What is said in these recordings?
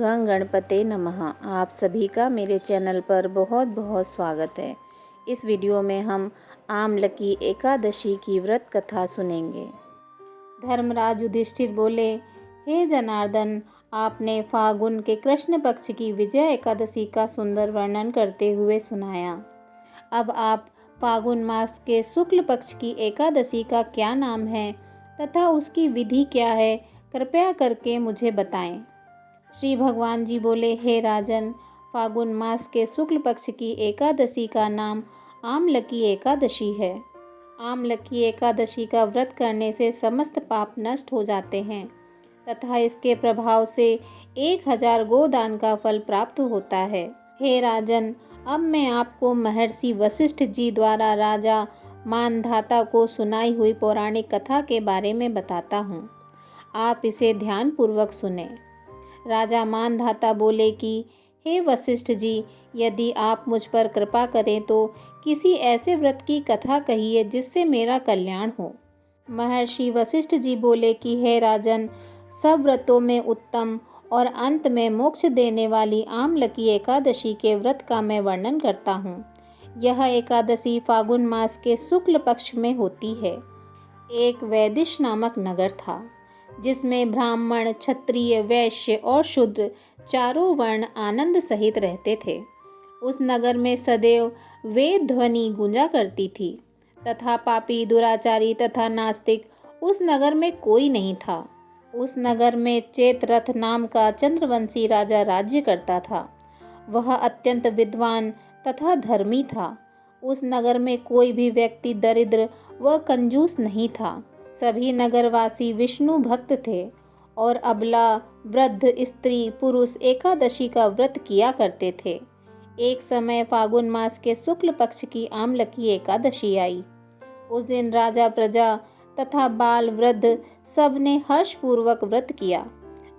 गं गणपते नमः। आप सभी का मेरे चैनल पर बहुत बहुत स्वागत है। इस वीडियो में हम आमलकी एकादशी की व्रत कथा सुनेंगे। धर्मराज युधिष्ठिर बोले, हे जनार्दन, आपने फागुन के कृष्ण पक्ष की विजय एकादशी का सुंदर वर्णन करते हुए सुनाया। अब आप फागुन मास के शुक्ल पक्ष की एकादशी का क्या नाम है तथा उसकी विधि क्या है, कृपया करके मुझे बताएं। श्री भगवान जी बोले, हे राजन, फागुन मास के शुक्ल पक्ष की एकादशी का नाम आमलकी एकादशी है। आमलकी एकादशी का व्रत करने से समस्त पाप नष्ट हो जाते हैं तथा इसके प्रभाव से 1000 गोदान का फल प्राप्त होता है। हे राजन, अब मैं आपको महर्षि वशिष्ठ जी द्वारा राजा मानधाता को सुनाई हुई पौराणिक कथा के बारे में बताता हूँ। आप इसे ध्यान पूर्वक सुने। राजा मानधाता बोले कि हे वशिष्ठ जी, यदि आप मुझ पर कृपा करें तो किसी ऐसे व्रत की कथा कहिए जिससे मेरा कल्याण हो। महर्षि वशिष्ठ जी बोले कि हे राजन, सब व्रतों में उत्तम और अंत में मोक्ष देने वाली आमलकी एकादशी के व्रत का मैं वर्णन करता हूँ। यह एकादशी फागुन मास के शुक्ल पक्ष में होती है। एक वैदिश नामक नगर था जिसमें ब्राह्मण, क्षत्रिय, वैश्य और शूद्र चारों वर्ण आनंद सहित रहते थे। उस नगर में सदैव वेद ध्वनि गूंजा करती थी तथा पापी, दुराचारी तथा नास्तिक उस नगर में कोई नहीं था। उस नगर में चेतरथ नाम का चंद्रवंशी राजा राज्य करता था। वह अत्यंत विद्वान तथा धर्मी था। उस नगर में कोई भी व्यक्ति दरिद्र व कंजूस नहीं था। सभी नगरवासी विष्णु भक्त थे और अबला, वृद्ध, स्त्री, पुरुष एकादशी का व्रत किया करते थे। एक समय फागुन मास के शुक्ल पक्ष की आमलकी एकादशी आई। उस दिन राजा, प्रजा तथा बाल, वृद्ध सब ने हर्षपूर्वक व्रत किया।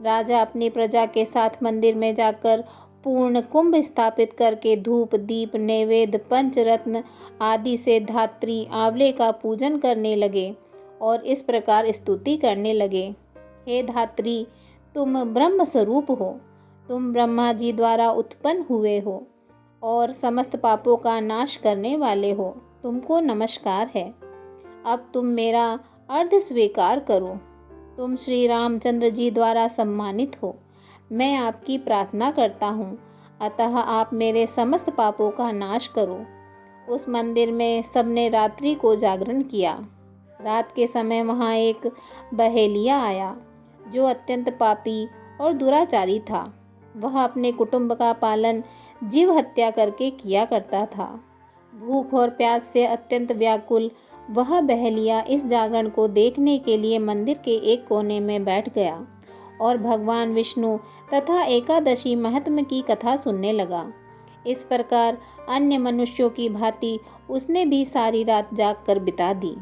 राजा अपनी प्रजा के साथ मंदिर में जाकर पूर्ण कुंभ स्थापित करके धूप, दीप, नैवेद्य, पंचरत्न आदि से धात्री आंवले का पूजन करने लगे और इस प्रकार स्तुति करने लगे, हे धात्री, तुम ब्रह्म स्वरूप हो, तुम ब्रह्मा जी द्वारा उत्पन्न हुए हो और समस्त पापों का नाश करने वाले हो, तुमको नमस्कार है। अब तुम मेरा अर्घ्य स्वीकार करो। तुम श्री रामचंद्र जी द्वारा सम्मानित हो। मैं आपकी प्रार्थना करता हूँ, अतः आप मेरे समस्त पापों का नाश करो। उस मंदिर में सबने रात्रि को जागरण किया। रात के समय वहाँ एक बहेलिया आया जो अत्यंत पापी और दुराचारी था। वह अपने कुटुंब का पालन जीव हत्या करके किया करता था। भूख और प्यास से अत्यंत व्याकुल वह बहेलिया इस जागरण को देखने के लिए मंदिर के एक कोने में बैठ गया और भगवान विष्णु तथा एकादशी महात्म्य की कथा सुनने लगा। इस प्रकार अन्य मनुष्यों की भांति उसने भी सारी रात जागकर बिता दी।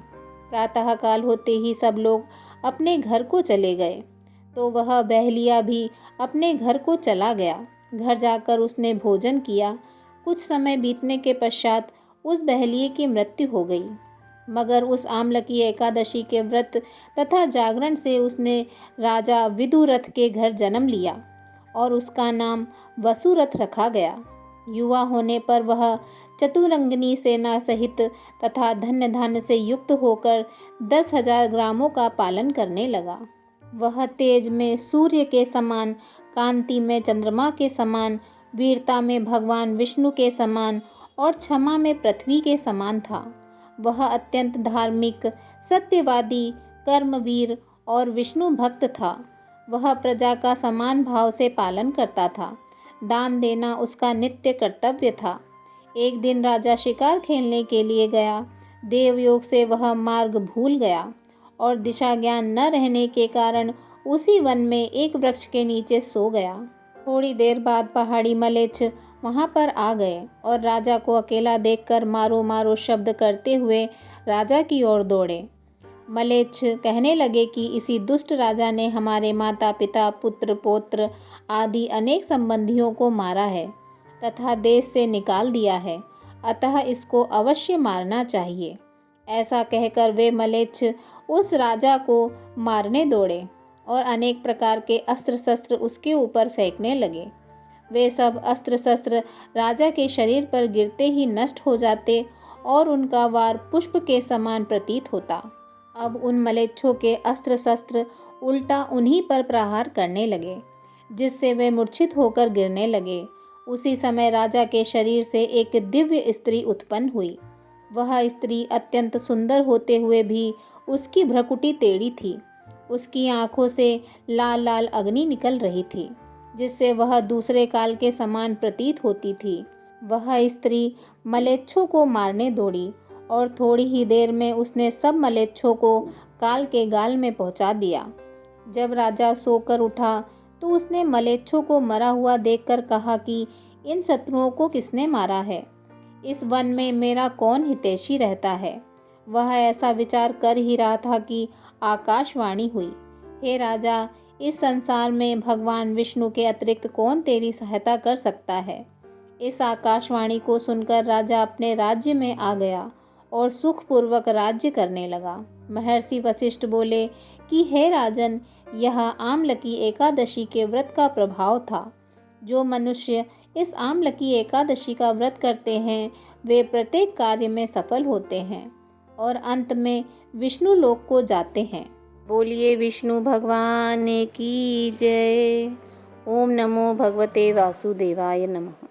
प्रातः काल होते ही सब लोग अपने घर को चले गए तो वह बहेलिया भी अपने घर को चला गया। घर जाकर उसने भोजन किया। कुछ समय बीतने के पश्चात उस बहेलिये की मृत्यु हो गई। मगर उस आमलकी एकादशी के व्रत तथा जागरण से उसने राजा विदुरथ के घर जन्म लिया और उसका नाम वसुरथ रखा गया। युवा होने पर वह चतुरंगिनी सेना सहित तथा धन्य धान्य से युक्त होकर 10,000 ग्रामों का पालन करने लगा। वह तेज में सूर्य के समान, कांति में चंद्रमा के समान, वीरता में भगवान विष्णु के समान और क्षमा में पृथ्वी के समान था। वह अत्यंत धार्मिक, सत्यवादी, कर्मवीर और विष्णु भक्त था। वह प्रजा का समान भाव से पालन करता था। दान देना उसका नित्य कर्तव्य था। एक दिन राजा शिकार खेलने के लिए गया। देवयोग से वह मार्ग भूल गया और दिशा ज्ञान न रहने के कारण उसी वन में एक वृक्ष के नीचे सो गया। थोड़ी देर बाद पहाड़ी मलेच्छ वहां पर आ गए और राजा को अकेला देखकर मारो मारो शब्द करते हुए राजा की ओर दौड़े। मलेच्छ कहने लगे कि इसी दुष्ट राजा ने हमारे माता पिता, पुत्र पौत्र आदि अनेक संबंधियों को मारा है तथा देश से निकाल दिया है, अतः इसको अवश्य मारना चाहिए। ऐसा कहकर वे मलेच्छ उस राजा को मारने दौड़े। और अनेक प्रकार के अस्त्र शस्त्र उसके ऊपर फेंकने लगे। वे सब अस्त्र शस्त्र राजा के शरीर पर गिरते ही नष्ट हो जाते और उनका वार पुष्प के समान प्रतीत होता। अब उन मलेच्छों के अस्त्र शस्त्र उल्टा उन्हीं पर प्रहार करने लगे, जिससे वे मूर्छित होकर गिरने लगे। उसी समय राजा के शरीर से एक दिव्य स्त्री उत्पन्न हुई। वह स्त्री अत्यंत सुंदर होते हुए भी उसकी भ्रुकुटी टेढ़ी थी। उसकी आंखों से लाल लाल अग्नि निकल रही थी, जिससे वह दूसरे काल के समान प्रतीत होती थी। वह स्त्री मलेच्छों को मारने दौड़ी और थोड़ी ही देर में उसने सब मलेच्छों को काल के गाल में पहुंचा दिया। जब राजा सोकर उठा तो उसने मलेच्छों को मरा हुआ देखकर कहा कि इन शत्रुओं को किसने मारा है? इस वन में मेरा कौन हितैषी रहता है? वह ऐसा विचार कर ही रहा था कि आकाशवाणी हुई, हे राजा, इस संसार में भगवान विष्णु के अतिरिक्त कौन तेरी सहायता कर सकता है? इस आकाशवाणी को सुनकर राजा अपने राज्य में आ गया और सुखपूर्वक राज्य करने लगा। महर्षि वशिष्ठ बोले कि हे राजन, यह आमलकी एकादशी के व्रत का प्रभाव था। जो मनुष्य इस आमलकी एकादशी का व्रत करते हैं वे प्रत्येक कार्य में सफल होते हैं और अंत में विष्णु लोक को जाते हैं। बोलिए विष्णु भगवान की जय। ओम नमो भगवते वासुदेवाय नमः।